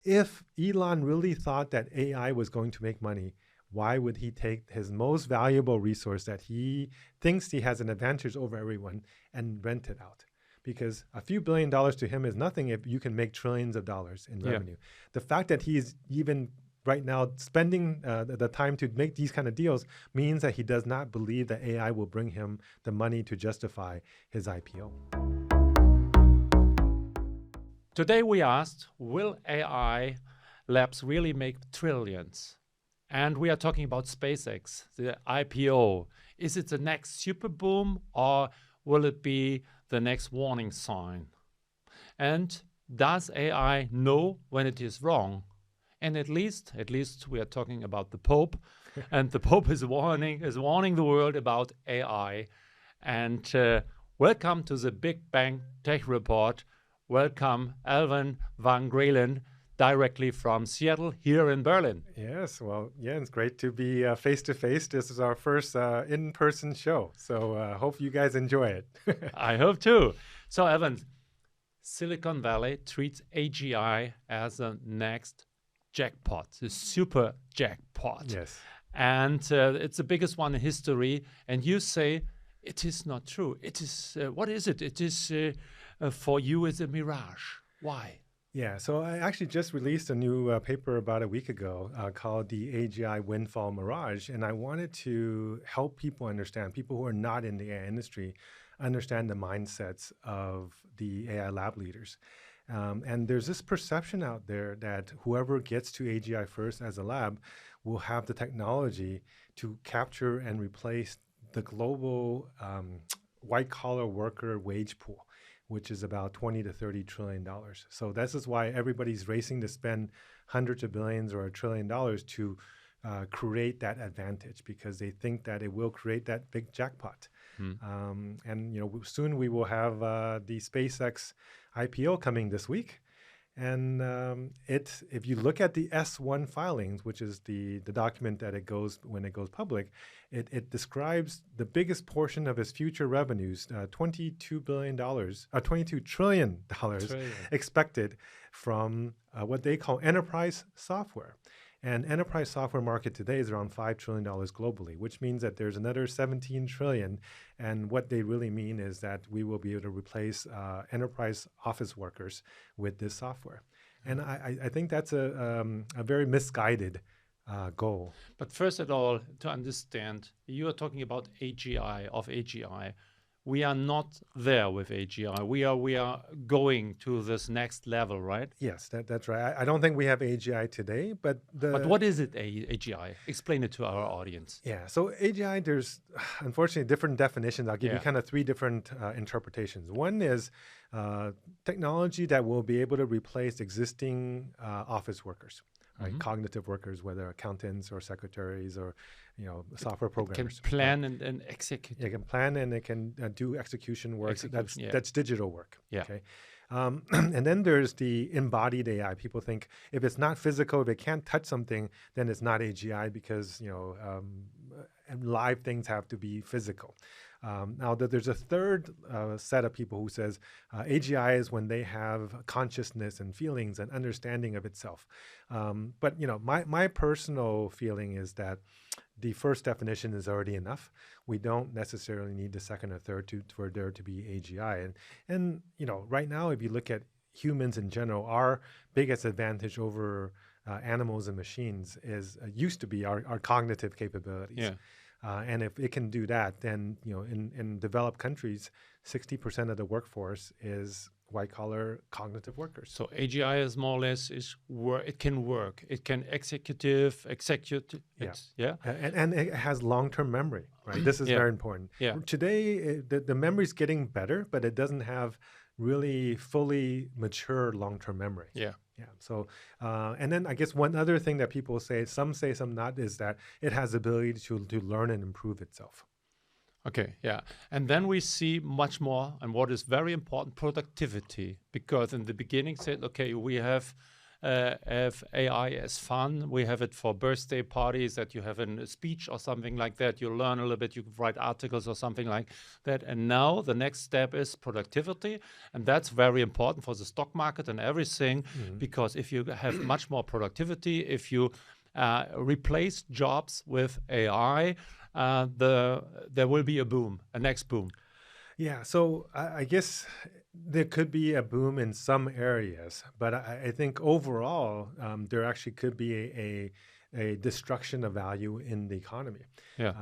If Elon really thought that AI was going to make money, why would he take his most valuable resource that he thinks he has an advantage over everyone and rent it out? Because a few $1 billion to him is nothing if you can make trillions of dollars in revenue. The fact that he's even right now spending the time to make these kind of deals means that he does not believe that AI will bring him the money to justify his IPO. Today we asked, will AI labs really make trillions? And we are talking about SpaceX, the IPO. Is it the next super boom, or will it be the next warning sign? And does AI know when it is wrong? And at least we are talking about the Pope, and the Pope is warning the world about AI. And welcome to the Big Bang Tech Report. Welcome, Alvin, Wang, Graylin, directly from Seattle here in Berlin. Yes, well, yeah, it's great to be face-to-face. This is our first in-person show, so hope you guys enjoy it. I hope too. So, Alvin, Silicon Valley treats AGI as the next jackpot, the super jackpot. Yes. And it's the biggest one in history. And you say it is not true. It is, what is it? It is, for you, is a mirage. Why? Yeah, so I actually just released a new paper about a week ago called the AGI Windfall Mirage. And I wanted to help people understand, people who are not in the AI industry, understand the mindsets of the AI lab leaders. And there's this perception out there that whoever gets to AGI first as a lab will have the technology to capture and replace the global white-collar worker wage pool, which is about $20 to $30 trillion. So this is why everybody's racing to spend hundreds of billions or $1 trillion to create that advantage, because they think that it will create that big jackpot. And soon we will have the SpaceX IPO coming this week. And if you look at the S1 filings, which is the document that it goes when it goes public, it describes the biggest portion of its future revenues, $22 trillion expected from what they call enterprise software. And enterprise software market today is around $5 trillion globally, which means that there's another 17 trillion. And what they really mean is that we will be able to replace enterprise office workers with this software. And I think that's a very misguided goal. But first of all, to understand, you are talking about AGI. We are not there with AGI. We are going to this next level, right? Yes, that's right. I don't think we have AGI today, but what is it, AGI? Explain it to our audience. Yeah, so AGI, there's unfortunately different definitions. I'll give you kind of three different interpretations. One is technology that will be able to replace existing office workers. Right, cognitive workers, whether accountants or secretaries or software programmers. It can plan and execute. It can plan and it can do execution work. That's digital work. Yeah. Okay. And then there's the embodied AI. People think if it's not physical, if it can't touch something, then it's not AGI, because live things have to be physical. Now, there's a third set of people who says AGI is when they have consciousness and feelings and understanding of itself. But my personal feeling is that the first definition is already enough. We don't necessarily need the second or third for there to be AGI. And right now, if you look at humans in general, our biggest advantage over animals and machines used to be our cognitive capabilities. Yeah. And if it can do that, then in developed countries, 60% of the workforce is white-collar cognitive workers. So AGI is more or less it can work. It can execute. Yeah. And it has long-term memory, right? This is very important. Yeah. Today, the memory is getting better, but it doesn't have really fully mature long-term memory. Yeah. Yeah. So, and then I guess one other thing that people say, some not, is that it has the ability to learn and improve itself. Okay, yeah. And then we see much more, and what is very important, productivity. Because in the beginning said, okay, we have have AI as fun. We have it for birthday parties, that you have a speech or something like that. You learn a little bit, you write articles or something like that. And now the next step is productivity. And that's very important for the stock market and everything, because if you have much more productivity, if you replace jobs with AI, there will be a boom, a next boom. Yeah, so I guess there could be a boom in some areas, but I think overall there actually could be a destruction of value in the economy. Yeah.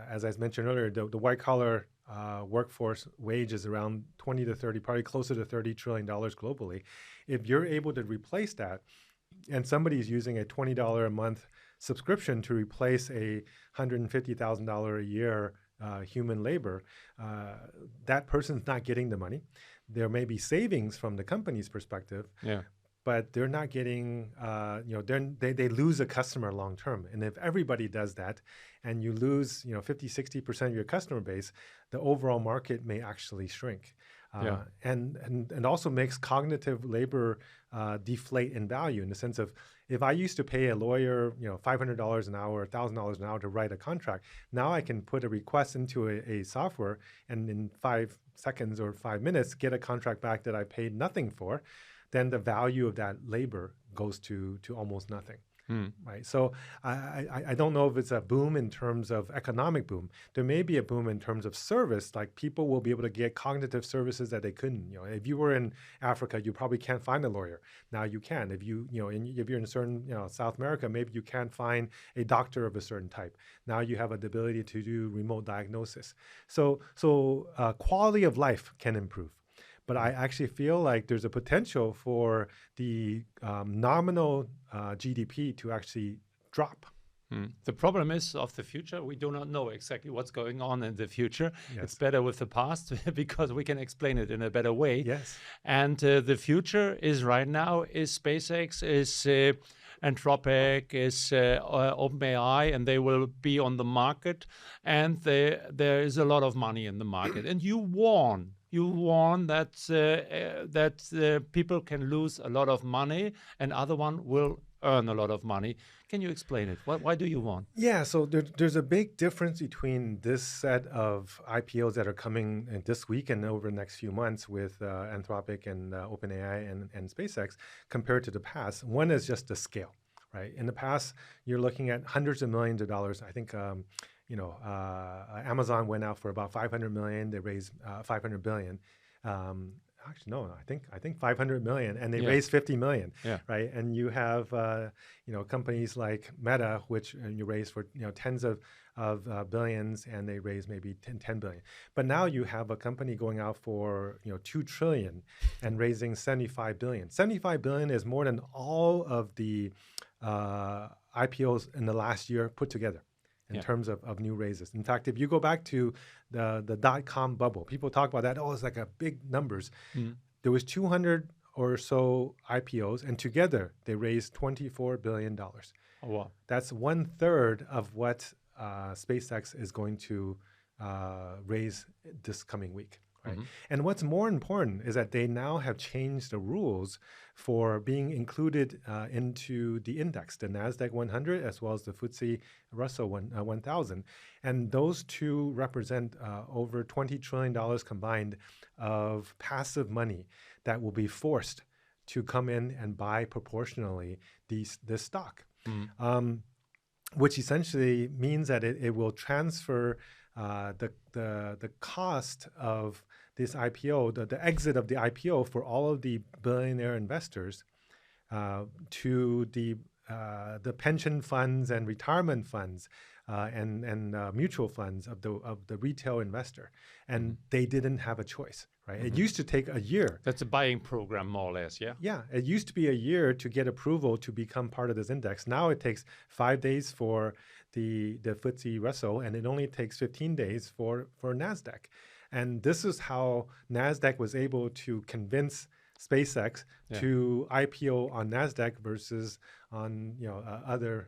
As I mentioned earlier, the white collar workforce wage is around 20 to 30, probably closer to $30 trillion globally. If you're able to replace that, and somebody's using a $20 a month subscription to replace a $150,000 a year human labor, that person's not getting the money. There may be savings from the company's perspective, but they're not getting, they lose a customer long term. And if everybody does that and you lose, 50, 60% of your customer base, the overall market may actually shrink. And also makes cognitive labor deflate in value, in the sense of, if I used to pay a lawyer, $500 an hour, $1,000 an hour to write a contract, now I can put a request into a software and in 5 seconds or 5 minutes get a contract back that I paid nothing for. Then the value of that labor goes to almost nothing. Right. So I don't know if it's a boom in terms of economic boom. There may be a boom in terms of service, like people will be able to get cognitive services that they couldn't. If you were in Africa, you probably can't find a lawyer. Now you can. If you're in a certain, South America, maybe you can't find a doctor of a certain type. Now you have the ability to do remote diagnosis. So quality of life can improve. But I actually feel like there's a potential for the nominal GDP to actually drop. The problem is of the future, we do not know exactly what's going on in the future. Yes. It's better with the past because we can explain it in a better way. Yes. And the future is right now is SpaceX, is Anthropic, is OpenAI, and they will be on the market. And there is a lot of money in the market. And you warn that people can lose a lot of money and other one will earn a lot of money. Can you explain it? Why do you warn? Yeah, so there's a big difference between this set of IPOs that are coming this week and over the next few months with Anthropic and OpenAI and SpaceX compared to the past. One is just the scale, right? In the past, you're looking at hundreds of millions of dollars. I think Amazon went out for about 500 million. They raised 500 billion. Actually, no, I think 500 million, and they raised 50 million, right? And you have companies like Meta, which you raise for tens of billions, and they raise maybe 10 billion. But now you have a company going out for 2 trillion and raising 75 billion. 75 billion is more than all of the IPOs in the last year put together. In terms of new raises. In fact, if you go back to the dot-com bubble, people talk about that, it's like a big numbers. There was 200 or so IPOs, and together they raised $24 billion. Oh, wow. That's 1/3 of what SpaceX is going to raise this coming week. Right? And what's more important is that they now have changed the rules for being included into the index, the NASDAQ 100 as well as the FTSE Russell 1000. And those two represent over $20 trillion combined of passive money that will be forced to come in and buy proportionally this stock, which essentially means that it will transfer the cost of this IPO, the exit of the IPO for all of the billionaire investors to the pension funds and retirement funds and mutual funds of the retail investor, and they didn't have a choice. Right? It used to take a year. That's a buying program, more or less, yeah? Yeah, it used to be a year to get approval to become part of this index. Now it takes 5 days for the FTSE Russell, and it only takes 15 days for NASDAQ. And this is how NASDAQ was able to convince SpaceX to IPO on NASDAQ versus on other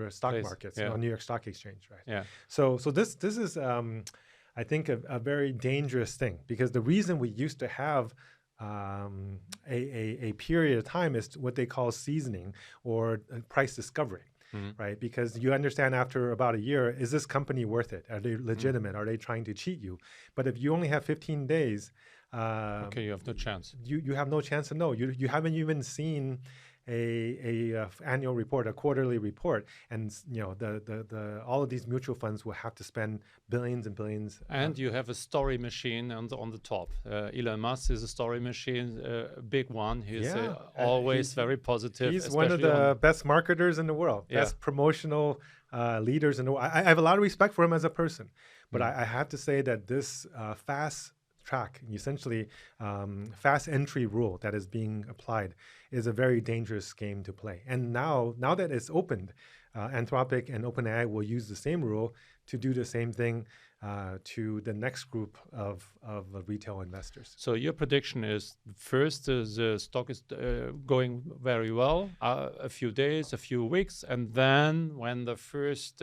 stock markets, on New York Stock Exchange, right? Yeah. So this is I think a very dangerous thing, because the reason we used to have a period of time is what they call seasoning or price discovery. Right? Because you understand after about a year, is this company worth it? Are they legitimate? Are they trying to cheat you? But if you only have 15 days, okay, you have no chance. You have no chance to know. You haven't even seen a annual report, a quarterly report, and the all of these mutual funds will have to spend billions and billions. And you have a story machine on the top. Elon Musk is a story machine, a big one. He's always very positive. He's one of the best marketers in the world, best promotional leaders in the world. I have a lot of respect for him as a person, but I have to say that this fast track, essentially fast entry rule that is being applied is a very dangerous game to play. And now that it's opened, Anthropic and OpenAI will use the same rule to do the same thing to the next group of retail investors. So your prediction is first the stock is going very well, a few days, a few weeks, and then when the first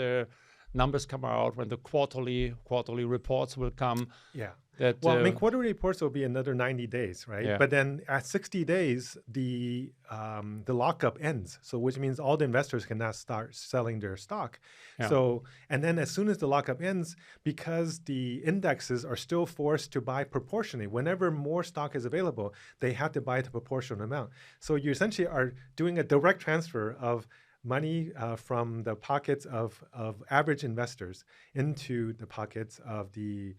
numbers come out, when the quarterly reports will come. Well, I mean, quarterly reports will be another 90 days, right? Yeah. But then at 60 days, the lockup ends. So which means all the investors cannot start selling their stock. Yeah. So, and then as soon as the lockup ends, because the indexes are still forced to buy proportionally, whenever more stock is available, they have to buy the proportional amount. So you essentially are doing a direct transfer of money from the pockets of average investors into the pockets of the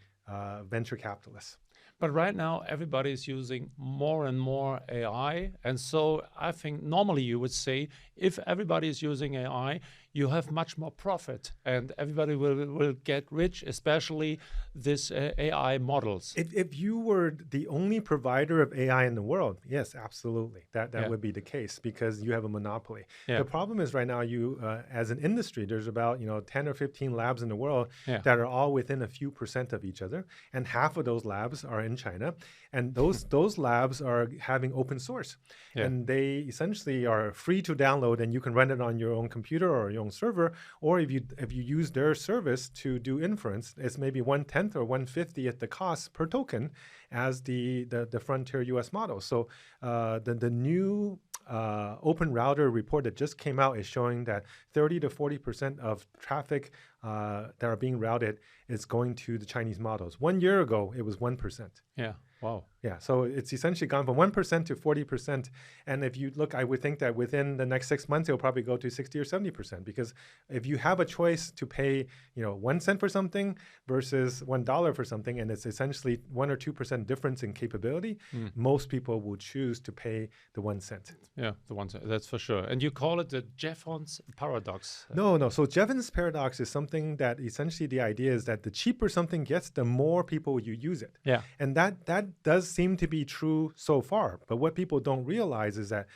venture capitalists. But right now, everybody is using more and more AI. And so I think normally you would say, if everybody is using AI, you have much more profit and everybody will get rich, especially this AI models. If you were the only provider of AI in the world, yes, absolutely. That would be the case because you have a monopoly. Yeah. The problem is right now you, as an industry, there's about 10 or 15 labs in the world that are all within a few % of each other. And half of those labs are in China. And those labs are having open source. And they essentially are free to download and you can run it on your own computer or your own server. Or if you use their service to do inference, it's maybe 1/10 or 1/50th the cost per token as the frontier US model. So the new Open Router report that just came out is showing that 30 to 40% of traffic that are being routed is going to the Chinese models. 1 year ago, it was 1%. Yeah. Wow. Yeah. So it's essentially gone from 1% to 40%. And if you look, I would think that within the next 6 months, it'll probably go to 60 or 70%. Because if you have a choice to pay, 1 cent for something versus $1 for something, and it's essentially 1 or 2% difference in capability, most people will choose to pay the 1 cent. Yeah, the 1 cent. That's for sure. And you call it the Jevons paradox. No. So Jevons paradox is something that essentially the idea is that the cheaper something gets, the more people you use it. Yeah. And that does seem to be true so far. But what people don't realize is that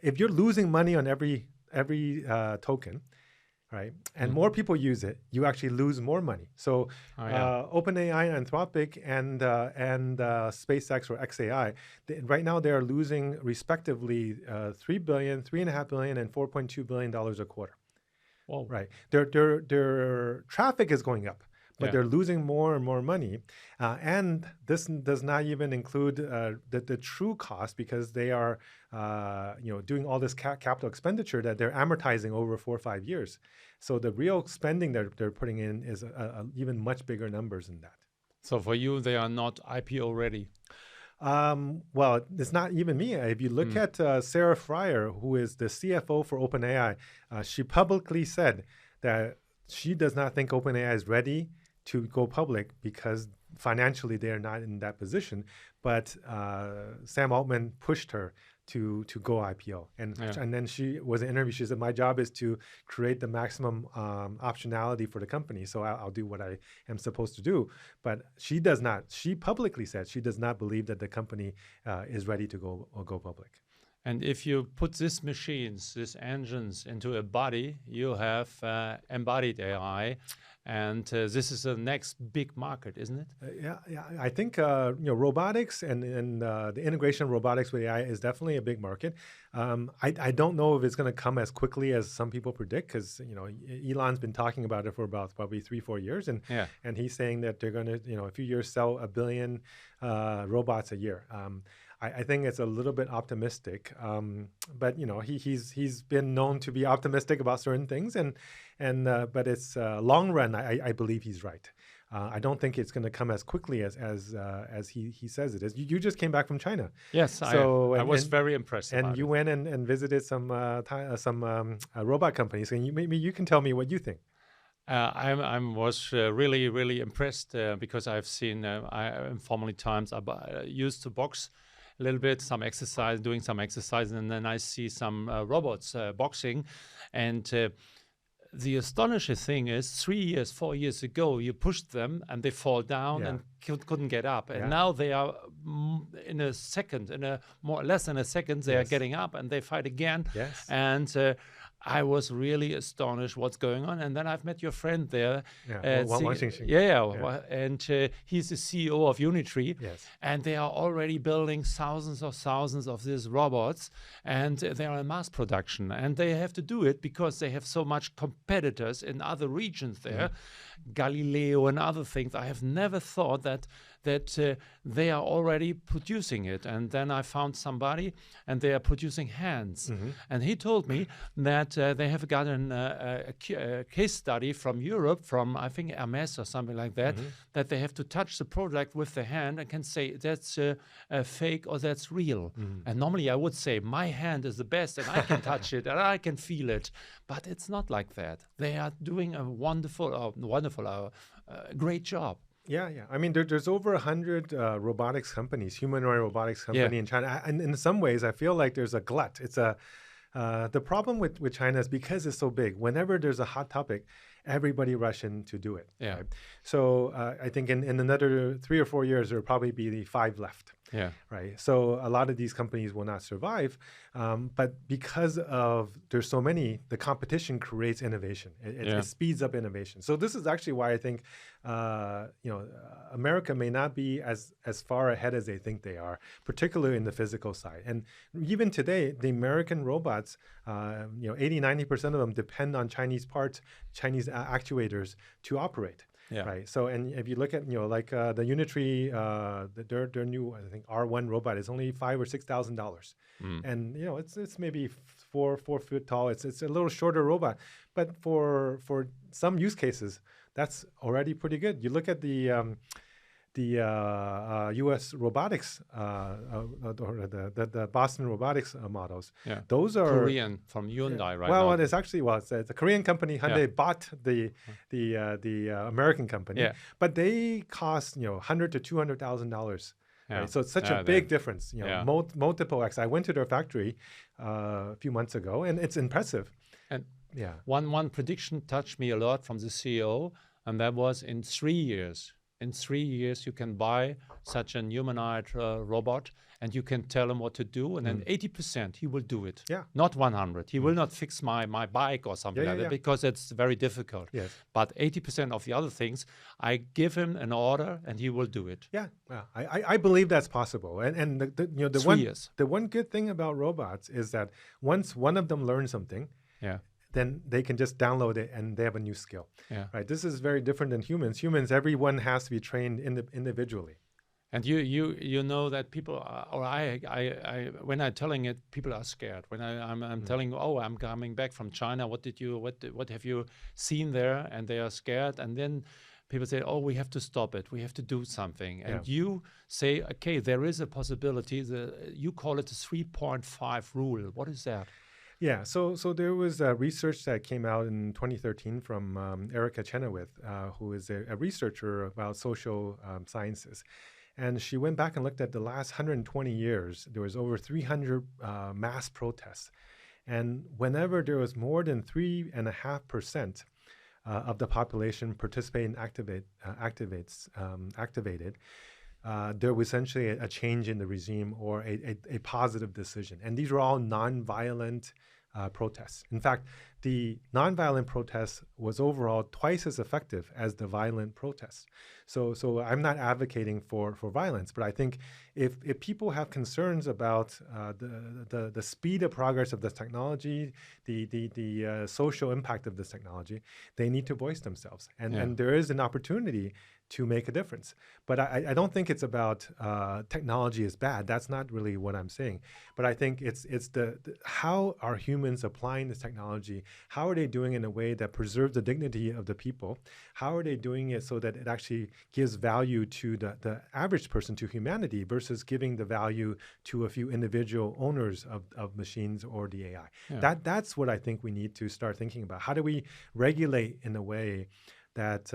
if you're losing money on every token, right, and more people use it, you actually lose more money. So OpenAI, Anthropic, and SpaceX or XAI, right now they are losing respectively $3 billion, $3.5 billion, and $4.2 billion a quarter. Whoa. Right. Their traffic is going up, but they're losing more and more money. And this does not even include the true cost because they are doing all this capital expenditure that they're amortizing over 4 or 5 years. So the real spending they're putting in is even much bigger numbers than that. So for you, they are not IPO ready. Well, it's not even me. If you look at Sarah Fryer, who is the CFO for OpenAI, she publicly said that she does not think OpenAI is ready to go public because financially they are not in that position. But Sam Altman pushed her to go IPO. And then she was in an interview. She said, my job is to create the maximum optionality for the company. So I'll do what I am supposed to do. But she does not. She publicly said she does not believe that the company is ready to go public. And if you put these machines, these engines into a body, you have embodied AI. And this is the next big market, isn't it? Yeah. I think robotics and the integration of robotics with AI is definitely a big market. I don't know if it's going to come as quickly as some people predict because Elon's been talking about it for about probably 3-4 years, and he's saying that they're going to a few years sell 1 billion robots a year. I think it's a little bit optimistic, but he's been known to be optimistic about certain things, but it's long run. I believe he's right. I don't think it's going to come as quickly as he says it is. You just came back from China. Yes, so I was very impressed. And you went and visited some robot companies. And maybe you can tell me what you think. I was really, really impressed because I've seen informally times I used to box a little bit, doing some exercise, and then I see some robots boxing. And the astonishing thing is 3 years, 4 years ago, you pushed them and they fall down and couldn't get up. And now they are in a second, less than a second, they are getting up and they fight again. Yes. And I was really astonished what's going on. And then I've met your friend there. And he's the CEO of Unitree. Yes. And they are already building thousands of these robots. And they are in mass production. And they have to do it because they have so much competitors in other regions there. Galileo and other things. I have never thought that they are already producing it. And then I found somebody, and they are producing hands. And he told me that they have gotten a case study from Europe, from I think Hermes or something like that, that they have to touch the product with the hand and can say that's fake or that's real. And normally I would say my hand is the best and I can touch it and I can feel it. But it's not like that. They are doing a great job. Yeah. I mean, there's over 100 robotics companies, humanoid robotics company in China. And in some ways, I feel like there's a glut. It's the problem with China is because it's so big. Whenever there's a hot topic, everybody rush in to do it. Yeah. Right? So I think in another 3 or 4 years, there will probably be 5 left. Yeah. Right. So a lot of these companies will not survive, but because there's so many, the competition creates innovation. It speeds up innovation. So this is actually why I think, America may not be as far ahead as they think they are, particularly in the physical side. And even today, the American robots, 80-90% of them depend on Chinese parts, Chinese actuators to operate. Yeah. Right. So, and if you look at, the Unitree, their new, I think R1 robot is only $5,000 or $6,000, and it's maybe 4 foot tall. It's a little shorter robot, but for some use cases, that's already pretty good. You look at the U.S. robotics, the Boston Robotics models. Yeah. Those are Korean from Hyundai, right? Well, now. it's actually it's a Korean company. Hyundai bought the American company, but they cost $100,000 to $200,000. Yeah. Right? So it's such a big difference. Multiple X. I went to their factory a few months ago, and it's impressive. And one prediction touched me a lot from the CEO, and that was in 3 years. In 3 years, you can buy such an humanoid robot, and you can tell him what to do, and then 80% he will do it. Yeah. Not 100. He will not fix my bike or something like that because it's very difficult. Yes. But 80% of the other things, I give him an order, and he will do it. Yeah. I believe that's possible. And the one good thing about robots is that once one of them learns something, then they can just download it and they have a new skill. Yeah. Right. This is very different than humans. Humans, everyone has to be trained individually. And you know that people when I'm telling it, people are scared. When I'm telling, I'm coming back from China. What have you seen there? And they are scared. And then people say, we have to stop it. We have to do something. And you say, okay, there is a possibility. You call it the 3.5 rule. What is that? Yeah, so there was research that came out in 2013 from Erica Chenoweth, who is a researcher about social sciences. And she went back and looked at the last 120 years. There was over 300 mass protests. And whenever there was more than 3.5% of the population participate and activated, there was essentially a change in the regime or a positive decision. And these were all nonviolent protests. In fact, the nonviolent protest was overall twice as effective as the violent protests. So I'm not advocating for violence, but I think if people have concerns about the speed of progress of this technology, the social impact of this technology, they need to voice themselves. And there is an opportunity to make a difference. But I don't think it's about technology is bad. That's not really what I'm saying. But I think it's the how are humans applying this technology? How are they doing it in a way that preserves the dignity of the people? How are they doing it so that it actually gives value to the average person, to humanity, versus giving the value to a few individual owners of machines or the AI? Yeah. That's what I think we need to start thinking about. How do we regulate in a way that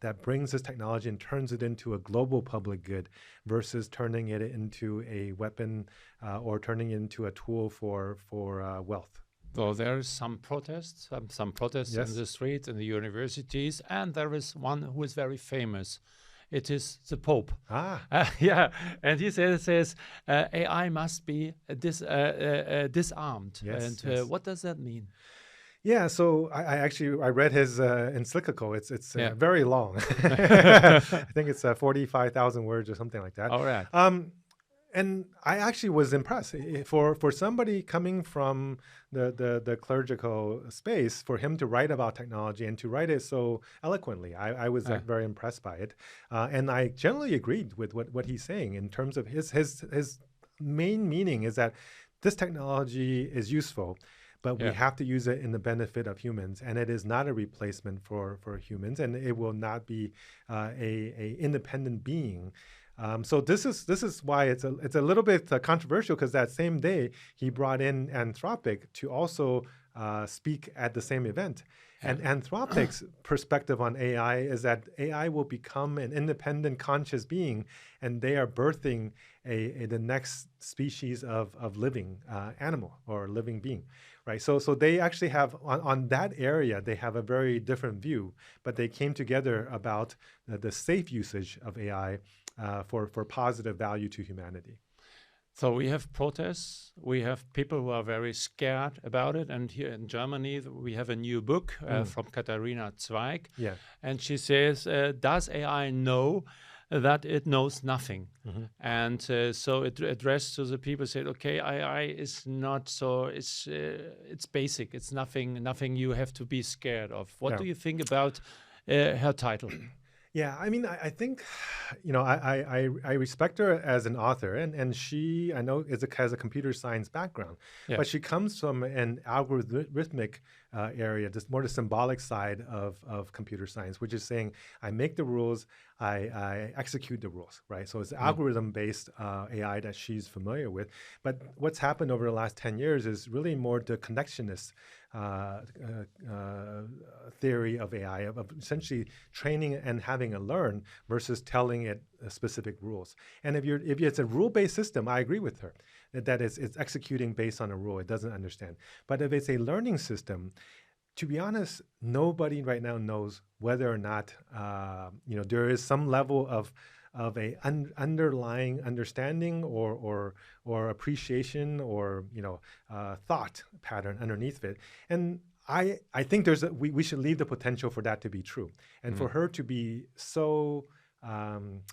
that brings this technology and turns it into a global public good versus turning it into a weapon or turning it into a tool for wealth? Well, there is some protests, some protests Yes. in the streets, in the universities, and there is one who is very famous. It is the Pope. Ah, Yeah, and he says AI must be disarmed. Yes, And yes. what does that mean? yeah. So I actually I read his encyclical. It's Yeah. very long. I think it's 45,000 words or something like that. All right. And I actually was impressed for somebody coming from the clerical space, for him to write about technology and to write it so eloquently. I was very impressed by it, and I generally agreed with what he's saying in terms of his main meaning is that this technology is useful, but we have to use it in the benefit of humans, and it is not a replacement for humans, and it will not be a independent being. So this is why it's a little bit controversial, because that same day he brought in Anthropic to also speak at the same event. And Anthropic's perspective on AI is that AI will become an independent conscious being, and they are birthing the next species of living animal or living being, right? So they actually have on that area, they have a very different view, but they came together about the safe usage of AI for positive value to humanity. So we have protests, we have people who are very scared about it. And here in Germany, we have a new book from Katharina Zweig. Yeah. And she says, does AI know that it knows nothing? And so it addressed to the people, said, okay, AI is not so, it's basic. It's nothing you have to be scared of. What do you think about her title? Yeah, I mean, I think, I respect her as an author, and she, I know, has a computer science background, but she comes from an algorithmic area, just more the symbolic side of computer science, which is saying I make the rules, I execute the rules, right? So it's algorithm-based AI that she's familiar with. But what's happened over the last 10 years is really more the connectionist theory of AI, of essentially training and having it learn versus telling it specific rules. And if it's a rule-based system, I agree with her that it's executing based on a rule. It doesn't understand. But if it's a learning system, to be honest, nobody right now knows whether or not there is some level of a underlying understanding or appreciation or thought pattern underneath it. And I think we should leave the potential for that to be true, and for her to be so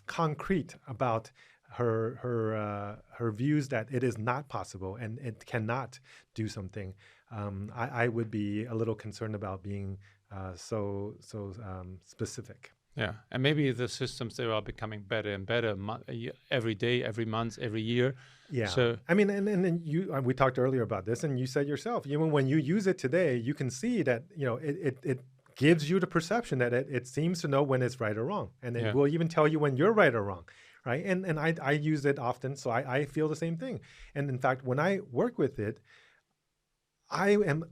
concrete about her views that it is not possible and it cannot do something. I would be a little concerned about being so specific. Yeah, and maybe the systems, they are becoming better and better every day, every month, every year. Yeah. So I mean, and you, we talked earlier about this, and you said yourself, even when you use it today, you can see that it gives you the perception that it seems to know when it's right or wrong, and it will even tell you when you're right or wrong, right? And I use it often, so I feel the same thing. And in fact, when I work with it, I am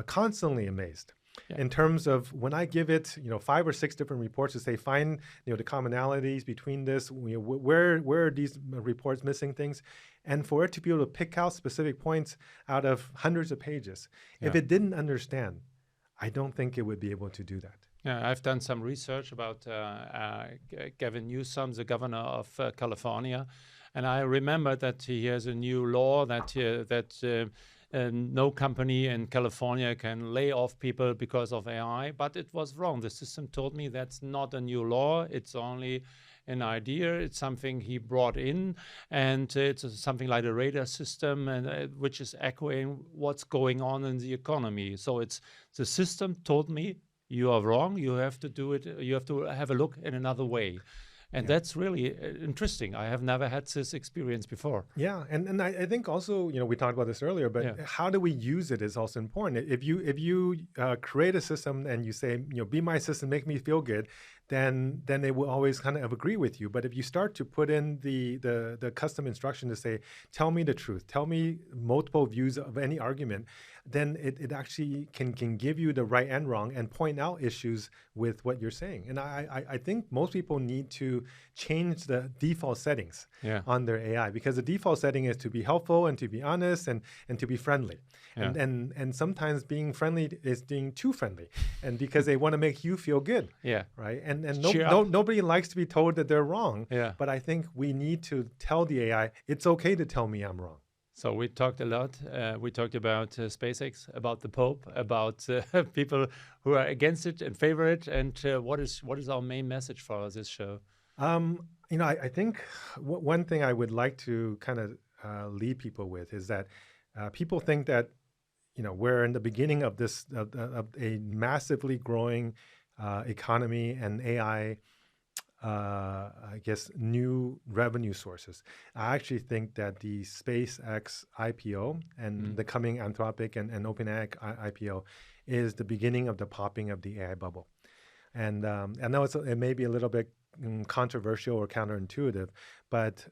constantly amazed. In terms of when I give it, 5 or 6 different reports to say, find, the commonalities between this, where are these reports missing things, and for it to be able to pick out specific points out of hundreds of pages. If it didn't understand, I don't think it would be able to do that. Yeah, I've done some research about Gavin Newsom, the governor of California, and I remember that he has a new law that no company in California can lay off people because of AI, but it was wrong. The system told me that's not a new law. It's only an idea. It's something he brought in, and it's something like a radar system, and which is echoing what's going on in the economy. So the system told me you are wrong. You have to do it. You have to have a look in another way. And that's really interesting. I have never had this experience before. Yeah, and I think also, we talked about this earlier, but how do we use it is also important. If you create a system and you say, be my assistant, make me feel good, then they will always kind of agree with you. But if you start to put in the custom instruction to say, tell me the truth, tell me multiple views of any argument, then it actually can give you the right and wrong and point out issues with what you're saying. And I think most people need to change the default settings on their AI, because the default setting is to be helpful and to be honest and to be friendly. And sometimes being friendly is being too friendly, and because they want to make you feel good. Right. And nobody likes to be told that they're wrong. But I think we need to tell the AI, it's okay to tell me I'm wrong. So we talked a lot. We talked about SpaceX, about the Pope, about people who are against it and favor it. And what is our main message for this show? I think one thing I would like to kind of lead people with is that people think that we're in the beginning of this of a massively growing economy and AI. I guess new revenue sources. I actually think that the SpaceX IPO and the coming Anthropic and OpenAI IPO is the beginning of the popping of the AI bubble. And I know it may be a little bit controversial or counterintuitive, but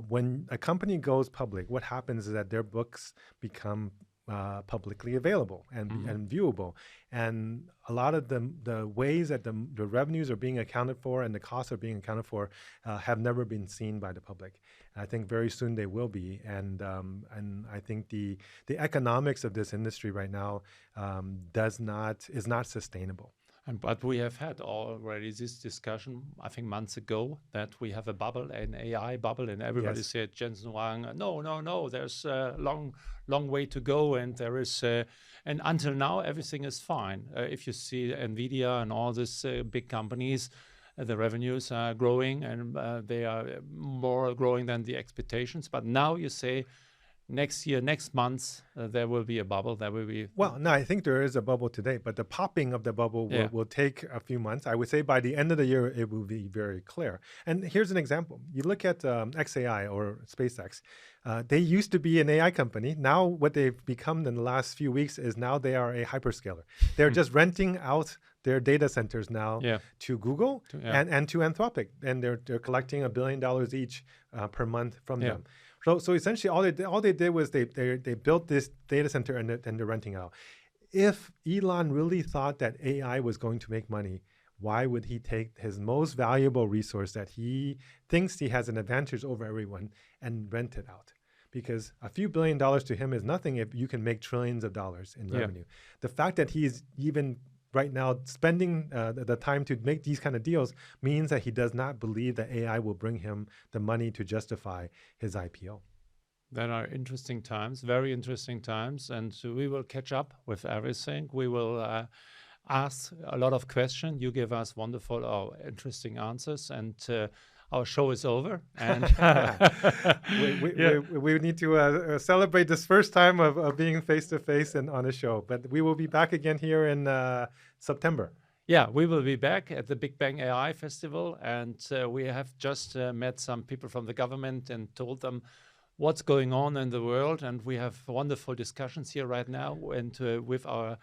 when a company goes public, what happens is that their books become publicly available and viewable, and a lot of the ways that the revenues are being accounted for and the costs are being accounted for have never been seen by the public. And I think very soon they will be, and I think the economics of this industry right now is not sustainable. But we have had already this discussion, I think months ago, that we have a bubble, an AI bubble, and everybody said, Jensen Huang, no, there's a long way to go, and there is, and until now everything is fine. If you see NVIDIA and all these big companies, the revenues are growing, and they are more growing than the expectations. But now you say, next year, next month, there will be a bubble. There will be. Well, no, I think there is a bubble today, but the popping of the bubble will take a few months. I would say by the end of the year, it will be very clear. And here's an example. You look at XAI or SpaceX. They used to be an AI company. Now what they've become in the last few weeks is now they are a hyperscaler. They're just renting out their data centers now to Google and to Anthropic. And they're collecting $1 billion each per month from them. So essentially, all they did was they built this data center and they're renting it out. If Elon really thought that AI was going to make money, why would he take his most valuable resource that he thinks he has an advantage over everyone and rent it out? Because a few $1 billion to him is nothing if you can make trillions of dollars in revenue. The fact that he's even right now spending the time to make these kind of deals means that he does not believe that AI will bring him the money to justify his IPO. There are interesting times, very interesting times, and we will catch up with everything. We will ask a lot of questions. You give us wonderful or interesting answers, and our show is over. And we need to celebrate this first time of being face-to-face and on a show. But we will be back again here in September. Yeah, we will be back at the Big Bang AI Festival. And we have just met some people from the government and told them what's going on in the world. And we have wonderful discussions here right now. And with our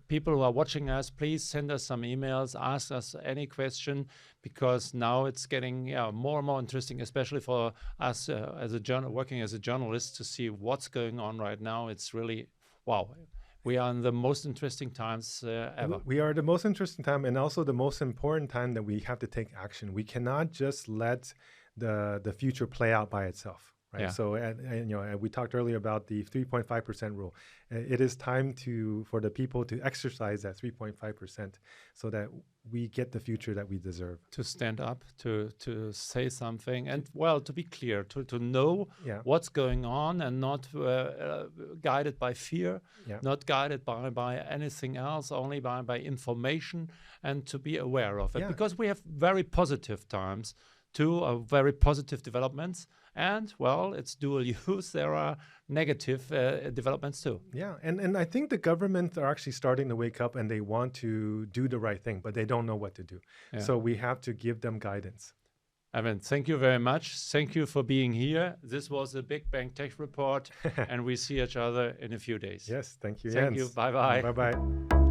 people who are watching us, please send us some emails, ask us any question, because now it's getting more and more interesting, especially for us working as a journalist, to see what's going on right now. It's really, wow. We are in the most interesting times ever. We are the most interesting time, and also the most important time that we have to take action. We cannot just let the future play out by itself. Right. Yeah. So, we talked earlier about the 3.5% rule. It is time for the people to exercise that 3.5% so that we get the future that we deserve. To stand up, to say something, and to be clear, to know what's going on, and not guided by fear, not guided by anything else, only by information, and to be aware of it. Because we have very positive times, very positive developments. And, well, it's dual use. There are negative developments too. Yeah, and I think the governments are actually starting to wake up and they want to do the right thing, but they don't know what to do. Yeah. So we have to give them guidance. Alvin, thank you very much. Thank you for being here. This was the Big Bang Tech Report, and we see each other in a few days. Yes, thank you, Thank Jens. you. Bye-bye. Bye-bye.